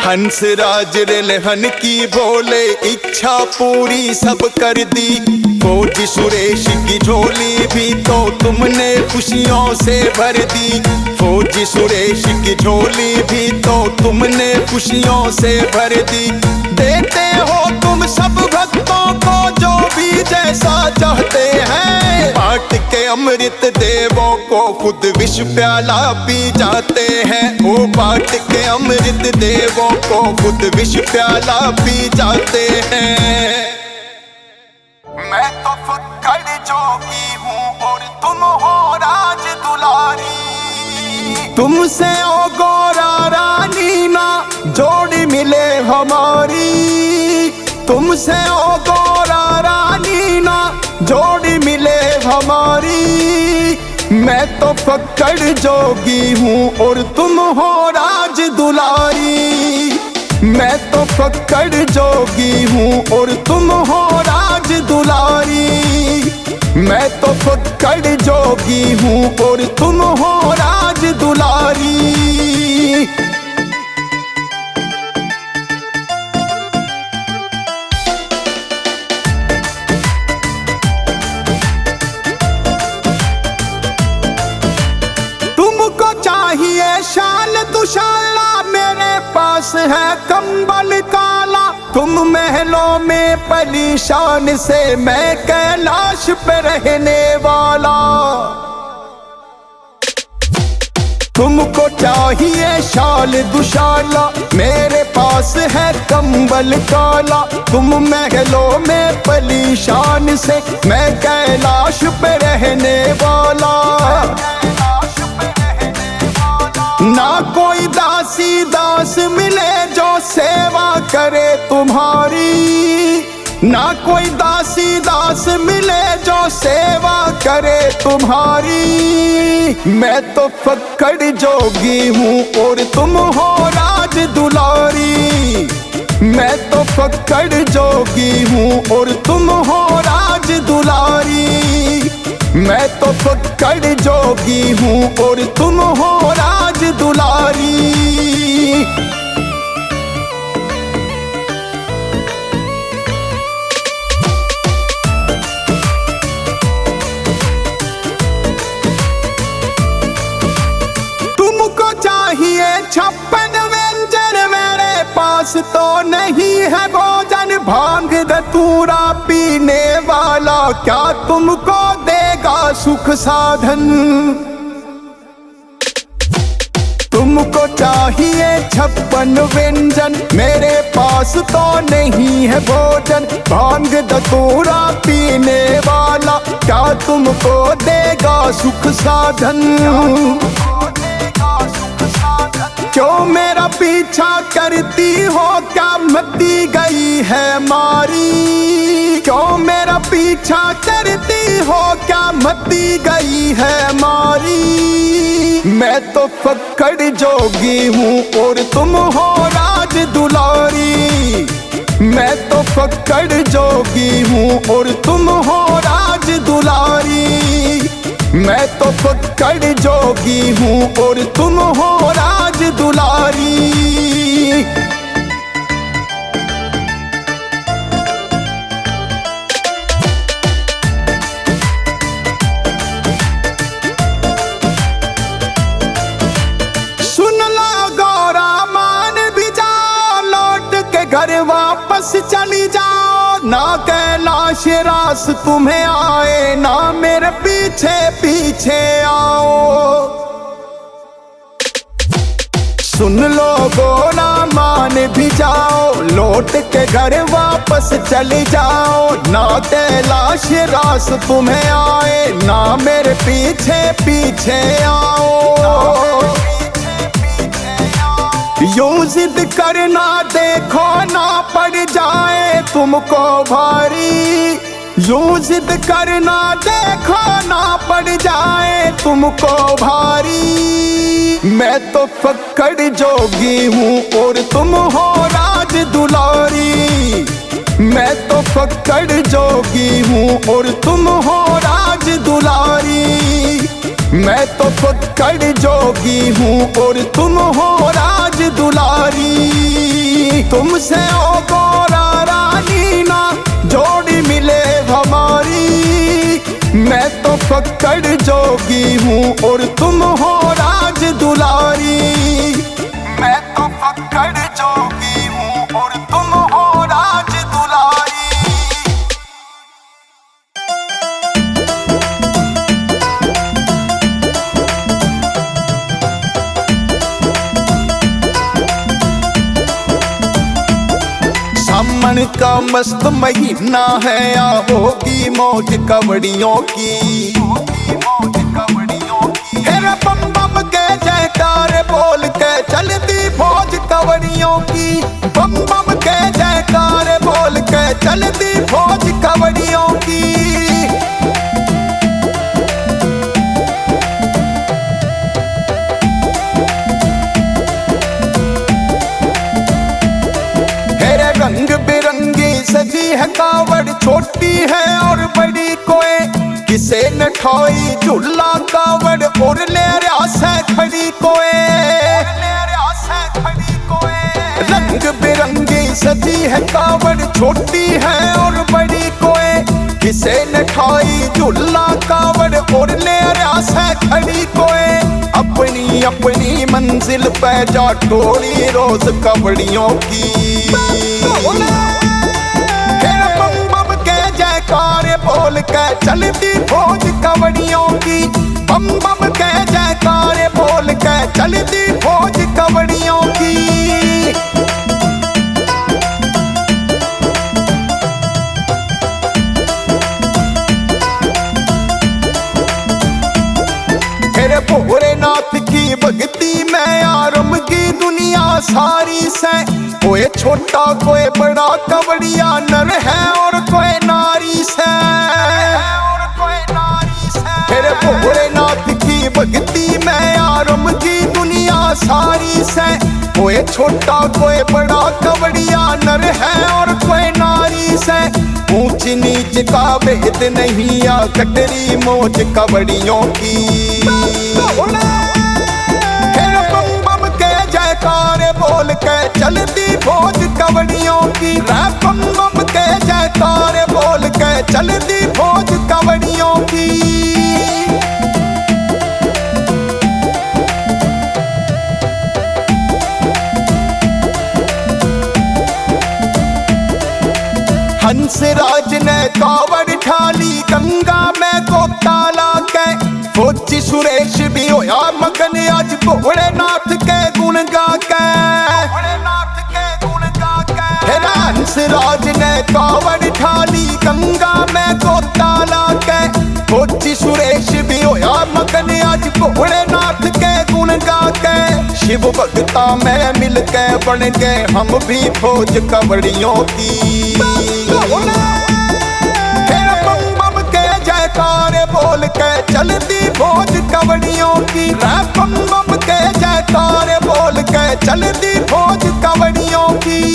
हंसराज ललहन की भोले इच्छा पूरी सब कर दी। फौजी सुरेश की झोली भी तो तुमने खुशियों से भर दी। फौजी सुरेश की झोली भी तो तुमने खुशियों से भर दी। देते हो तुम सब भक्तों को जो भी जैसा चाहते हैं। बांट के अमृत देवों को खुद विष प्याला पी जाते हैं। वो बांट के अमृत देवों को खुद विष प्याला पी जाते हैं। मैं तो फक्कड़ जोगी हूँ और तुम हो राज दुलारी। तुमसे ओ गोरा रानी ना जोड़ी मिले हमारी। तुमसे ओ गोरा रानी ना जोड़ी मिले हमारी। मैं तो फक्कड़ जोगी हूँ और तुम हो राज दुलारी। मैं तो फक्कड़ जोगी हूँ और तुम हो राज दुलारी। मैं तो फक्कड़ जोगी हूँ और तुम हो राज दुलारी। तुमको चाहिए शाल दुशाला, मेरे पास है कंबल काला। तुम महलों में परेशान से, मैं कैलाश पे रहने वाला। तुमको चाहिए शाल दुशाला, मेरे पास है कंबल काला। तुम महलों में पलीशान से, मैं कैलाश पे रहने वाला। ना कोई दासी दास मिले जो सेवा करे तुम्हारी, ना कोई दासी दास मिले जो सेवा करे तुम्हारी। मैं तो फक्कड़ जोगी हूँ और तुम हो राज दुलारी। मैं तो फक्कड़ जोगी हूँ और तुम हो राज दुलारी। मैं तो फक्कड़ जोगी हूँ और तुम हो राज दुलारी। तुमको चाहिए 56 व्यंजन, मेरे पास तो नहीं है भोजन। भांग धतूरा पीने वाला क्या तुमको देगा सुख साधन। तुमको चाहिए 56 व्यंजन, मेरे पास तो नहीं है भोजन। भांग धतूरा पीने वाला क्या तुमको देगा सुख साधन। क्यों मेरा पीछा करती हो, क्या मती गई है मारी। क्यों मेरा पीछा करती हो, क्या मती गई है मारी। मैं तो फक्कड़ जोगी हूँ और तुम हो राज दुलारी। मैं तो फक्कड़ जोगी हूँ और तुम हो राज दुलारी। मैं तो फक्कड़ जोगी हूँ और तुम हो राज दुलारी। सुन लो गौरा मान भी जाओ, लौट के घर वापस चली जाओ। ना कैलाश रास तुम्हें आए, ना मेरे पीछे पीछे आओ। सुन लो गोरा मान भी जाओ, लौट के घर वापस चली जाओ। ना कैलाश रास तुम्हें आए, ना मेरे पीछे पीछे आओ। यूं जिद करना देखो ना पड़ जाए तुमको भारी। यूं जिद करना देखो ना पड़ जाए तुमको भारी। मैं तो फक्कड़ जोगी हूँ और तुम हो राज दुलारी। मैं तो फक्कड़ जोगी हूँ और तुम हो राज दुलारी। मैं तो फक्कड़ जोगी हूँ और तुम हो राज दुलारी। तुमसे ओ गोरा रानी ना जोड़ी मिले हमारी। मैं तो फक्कड़ जोगी हूँ और तुम हो राज दुलारी। मैं तो फक्कड़ जोगी हूँ और तुम हो राज दुलारी। सावन का मस्त महीना है, या होगी मौज कवड़ियों की। हेरा बम बम के जयकार बोल के चलती फौज कवड़ियों की। बम बम के जयकार बोल के चलती फौज कवड़ियों की। रंग बिरंगी सजी है कावड़, छोटी है और बड़ी कोई। किसे न ठाई झूला कावड़ और ले रहा खड़ी कोई। रंग बिरंगी सजी है कावड़, छोटी है और बड़ी कोई। किसे न ठाई झूला कावड़ और ले रहा खड़ी कोई। अपनी अपनी मंजिल पे जा टोली रोज कवड़ियों की। बम बम के जयकार बोल के चलती फौज कवड़ियों की। बम बम के जयकार बोल के चलती फौज कवड़ियों की। तेरे भोलेनाथ की भक्ति में आरंभ की दुनिया सारी से। कोई छोटा कोई बड़ा कवड़िया नर है और कोई नारी से। तेरे भोलेनाथ की भक्ति में आरंभ की दुनिया सारी से। कोई छोटा कोई बड़ा कवड़िया नर है और कोई नारी से। ऊंच नीच का भेद नहीं या कटरी मोच कवड़ियों की। फिर बम बम के जयकारे बोल के चलती फौज कवड़ियों की। बम बम के जयकारे बोल के चलती फौज कवड़ियों की। हंसराज ने कावड़ ठाली गंगा में गोता लाके। फौजी सुरेश भी होया मगन आज भोलेनाथ के गुण गाके। हंसराज ने कावड़ ठाली गंगा में गोता लाके। फौजी सुरेश भी होया मगन आज भोलेनाथ के गुण गाके। शिव भक्ता में मिलके बन गए हम भी फौज कवड़ियों की। फिर बम बम के जयकारे बोल के चलती फौज कवड़ियों की। बम बम के जयकारे बोल के चलती फौज कवड़ियों की।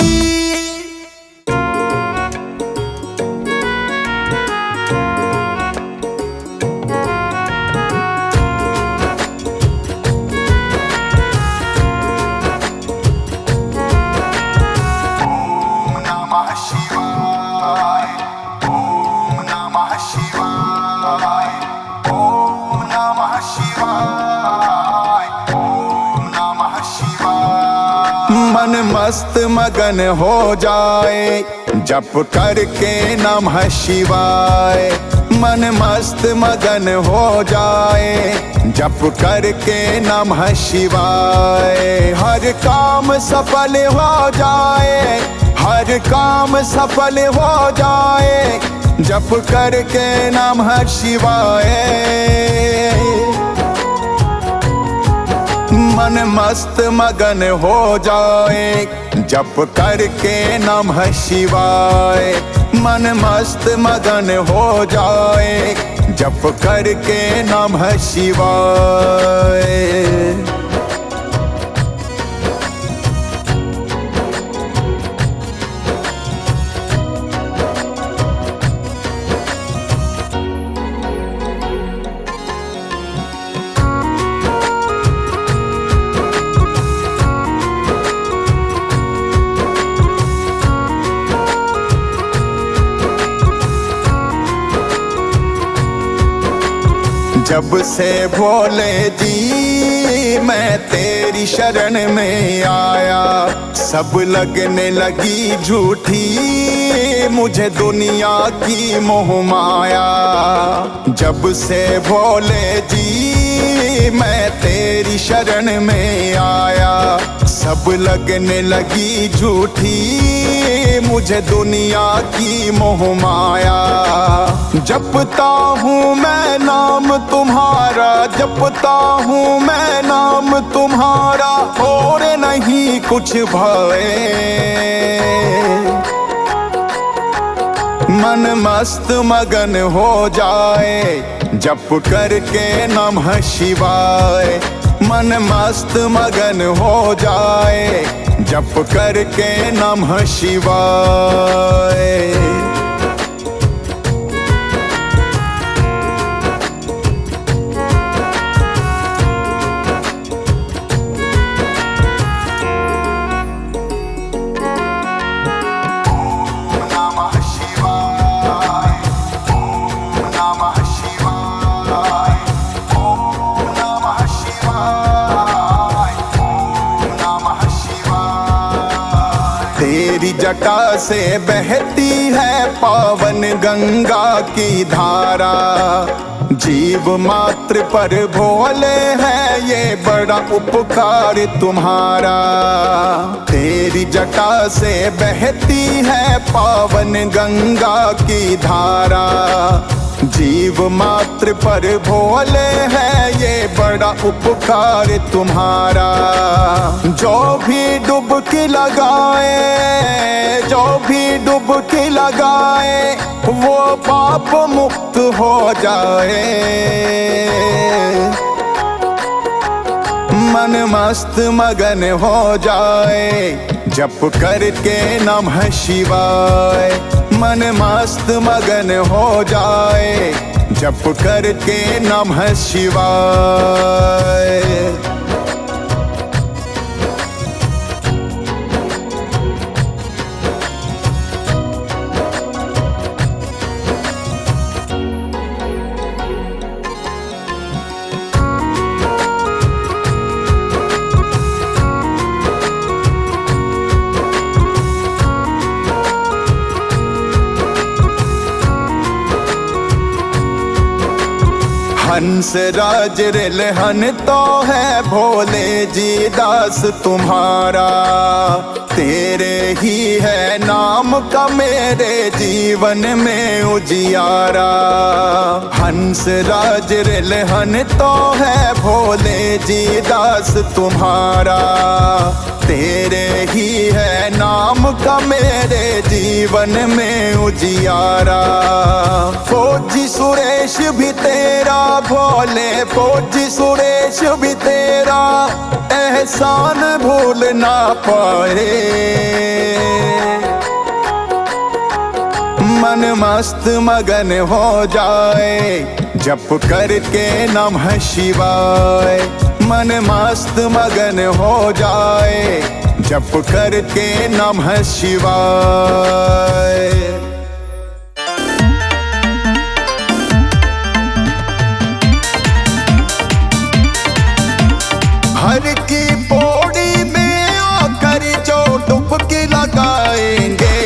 मन मस्त मगन हो जाए जप करके नमः शिवाय। मन मस्त मगन हो जाए जप करके नमः शिवाय। हर काम सफल हो जाए, हर काम सफल हो जाए जप करके नमः शिवाय। मन मस्त मगन हो जाए जप करके नमः शिवाय। मन मस्त मगन हो जाए जप करके नमः शिवाय। जब से भोले जी मैं तेरी शरण में आया। सब लगने लगी झूठी मुझे दुनिया की मोह माया। जब से भोले जी मैं तेरी शरण में आया। सब लगने लगी झूठी मुझे दुनिया की मोह माया। जपता हूँ मैं नाम तुम्हारा, जपता हूँ मैं नाम तुम्हारा, और नहीं कुछ भय। मन मस्त मगन हो जाए जप करके नमः शिवाय। मन मस्त मगन हो जाए जप करके नमः शिवाय। तेरी जटा से बहती है पावन गंगा की धारा। जीव मात्र पर भोले है ये बड़ा उपकार तुम्हारा। तेरी जटा से बहती है पावन गंगा की धारा। जीव मात्र पर भोले है ये बड़ा उपकार तुम्हारा। जो भी डुबकी लगाए, जो भी डुबकी लगाए वो पाप मुक्त हो जाए। मन मस्त मगन हो जाए जप करके नमः शिवाय। मन मस्त मगन हो जाए जप करके नमः शिवाय। हंस राज रिलहन तो है भोले जी दास तुम्हारा। तेरे ही है नाम का मेरे जीवन में उजियारा। हंस राज रिलहन तो है भोले जी दास तुम्हारा। तेरे ही है नाम का मेरे जीवन में उजियारा। फौजी सुरेश भी तेरा भोले, फौजी सुरेश भी तेरा एहसान भूल ना पाए। मन मस्त मगन हो जाए जप करके नमः शिवाय। मन मस्त मगन हो जाए जप करके नमः शिवाय। हर की पौड़ी में आकर जो डुबकी लगाएंगे।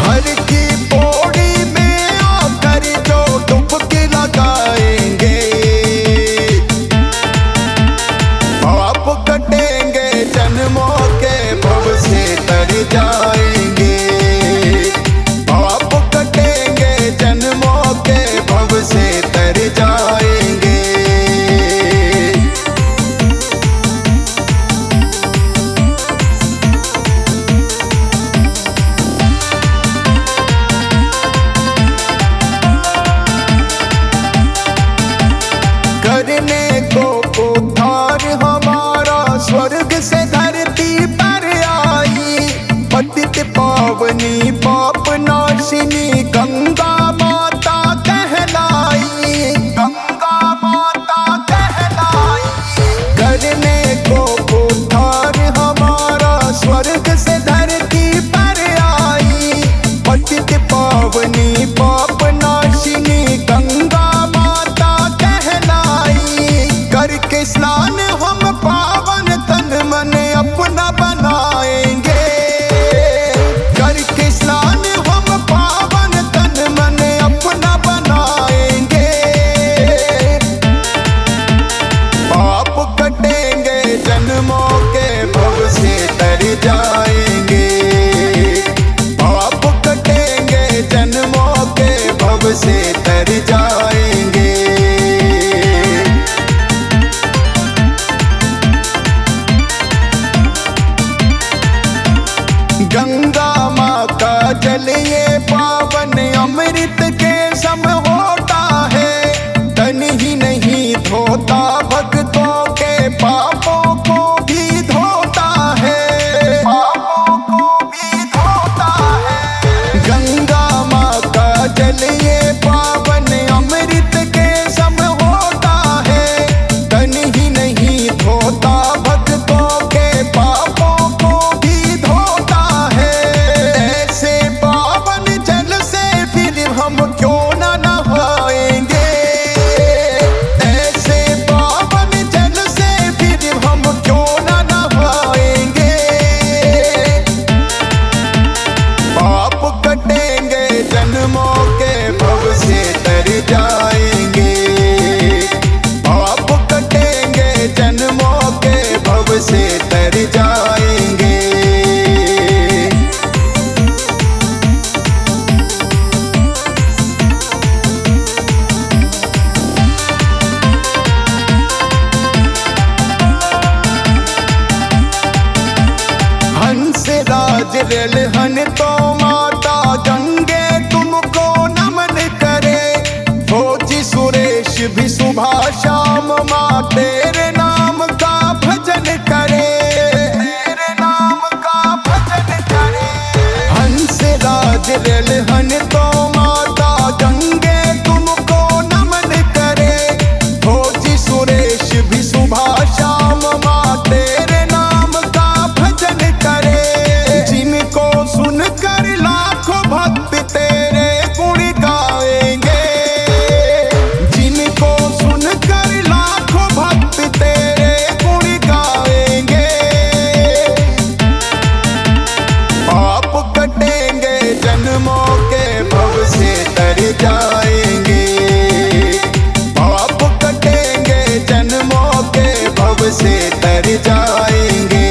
हर की पौड़ी में आकर जो डुबकी लगाएंगे। पाप कटेंगे जन्मों के भव से तर जाएंगे। पाप कटेंगे जन्मों के भव से तर जाएंगे। करने को उद्धार हमारा स्वर्ग से धरती पर आई। पतित पावनी पाप नाशिनी गंगा माता कहलाई। गंगा माता कहलाई। करने को उद्धार हमारा स्वर्ग से धरती पर आई। पतित पावनी पाप नाशिनी गंगा माता कहलाई। करके स्नान हम पावन तन मन अपना बनाएंगे। करके स्नान हम पावन तन मन अपना बनाएंगे। पाप कटेंगे जन्मों के भव से तर जाएंगे। पाप कटेंगे जन्मों के भव से तर जाएंगे। गंगा माँ का जल ये पावन अमृत के सम होता है। तन ही नहीं धोता भक्तों के पापों को भी धोता है। पापों को भी धोता है। गंगा माँ का जल ये पावन अमृत के सम होता है। तन ही नहीं धोता भक्तों के पापों को भी धोता है। ऐसे पावन रेलहन तो माता गंगे तुमको नमन करे। फौजी सुरेश भी सुबह शाम माँ तेरे नाम का भजन करे, तेरे नाम का भजन करे। हंसराज रेलहन तो माता गंगे तुमको नमन करे। फौजी सुरेश भी सुबह शाम माँ तेरे नाम का भजन करे। जिनको सुनकर लाखों भक्त तेरे गुण गाएंगे, जिनको सुनकर लाखों भक्त तेरे गुण गाएंगे। पाप कटेंगे जन्मों के भव से तर जाएंगे। पाप कटेंगे जन्मों के भव से तर जाएंगे।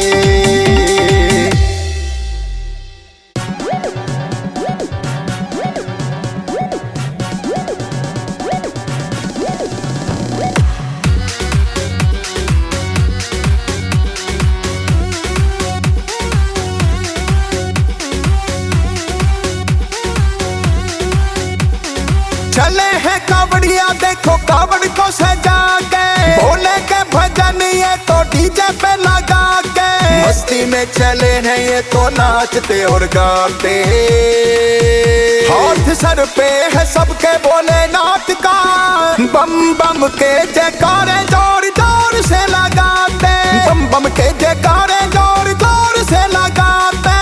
चले हैं कावड़िया देखो कावड़ को सजा के, भोले के भजन ये तो डीजे पे लगा के। मस्ती में चले हैं ये तो नाचते और गाते। हाथ सर पे है सबके भोलेनाथ का, बम बम के जयकारे जोर जोर से लगाते। बम बम के जयकारे जोर जोर से लगाते।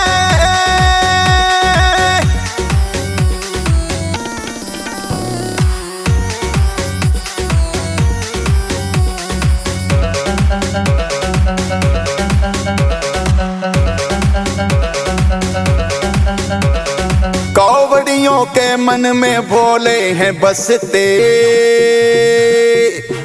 कावड़ियों के मन में भोले हैं बसते।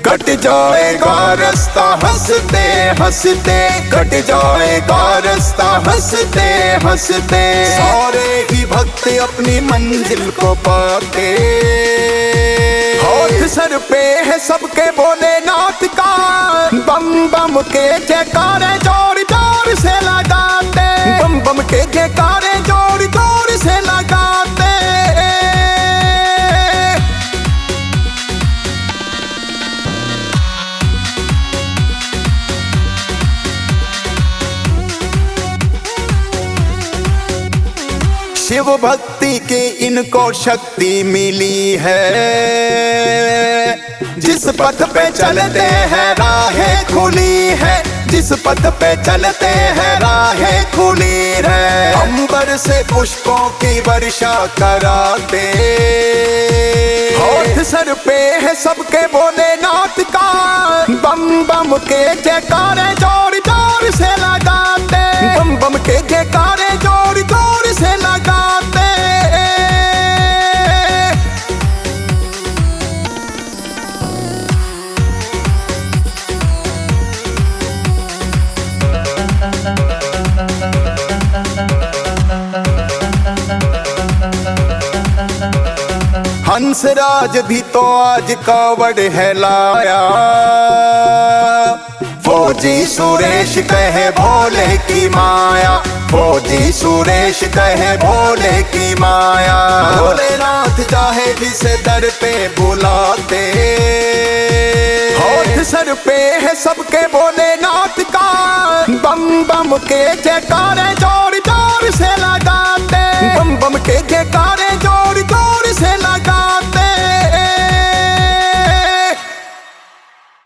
कट जाएगा रास्ता हंसते हंसते, कट जाएगा रास्ता हंसते हंसते। सारे ही भक्त अपनी मंजिल को पाते। हाथ सर पे है सबके भोलेनाथ का, बम बम के जयकारे जोर जोर से लगाते। बम बम के जयकारे जोर जोर से लगाते। शिव भक्ति की इनको शक्ति मिली है। जिस पथ पे चलते हैं राहें खुली है, जिस पथ पे चलते हैं राहें खुली है। अंबर से पुष्पों की वर्षा कराते। हाथ सर पे है सबके भोलेनाथ का, बम बम के जयकारे जोर जोर से लगाते। बम बम के जयकारे जोर जोर से लगाते। हंसराज भी तो आज कावड़ है लाया। फौजी सुरेश कहे भोले की माया, फौजी सुरेश कहे भोले की माया। भोलेनाथ चाहे जिसे दर पे बुलाते। हाथ सर पे है सबके भोलेनाथ का, बम बम के जयकारे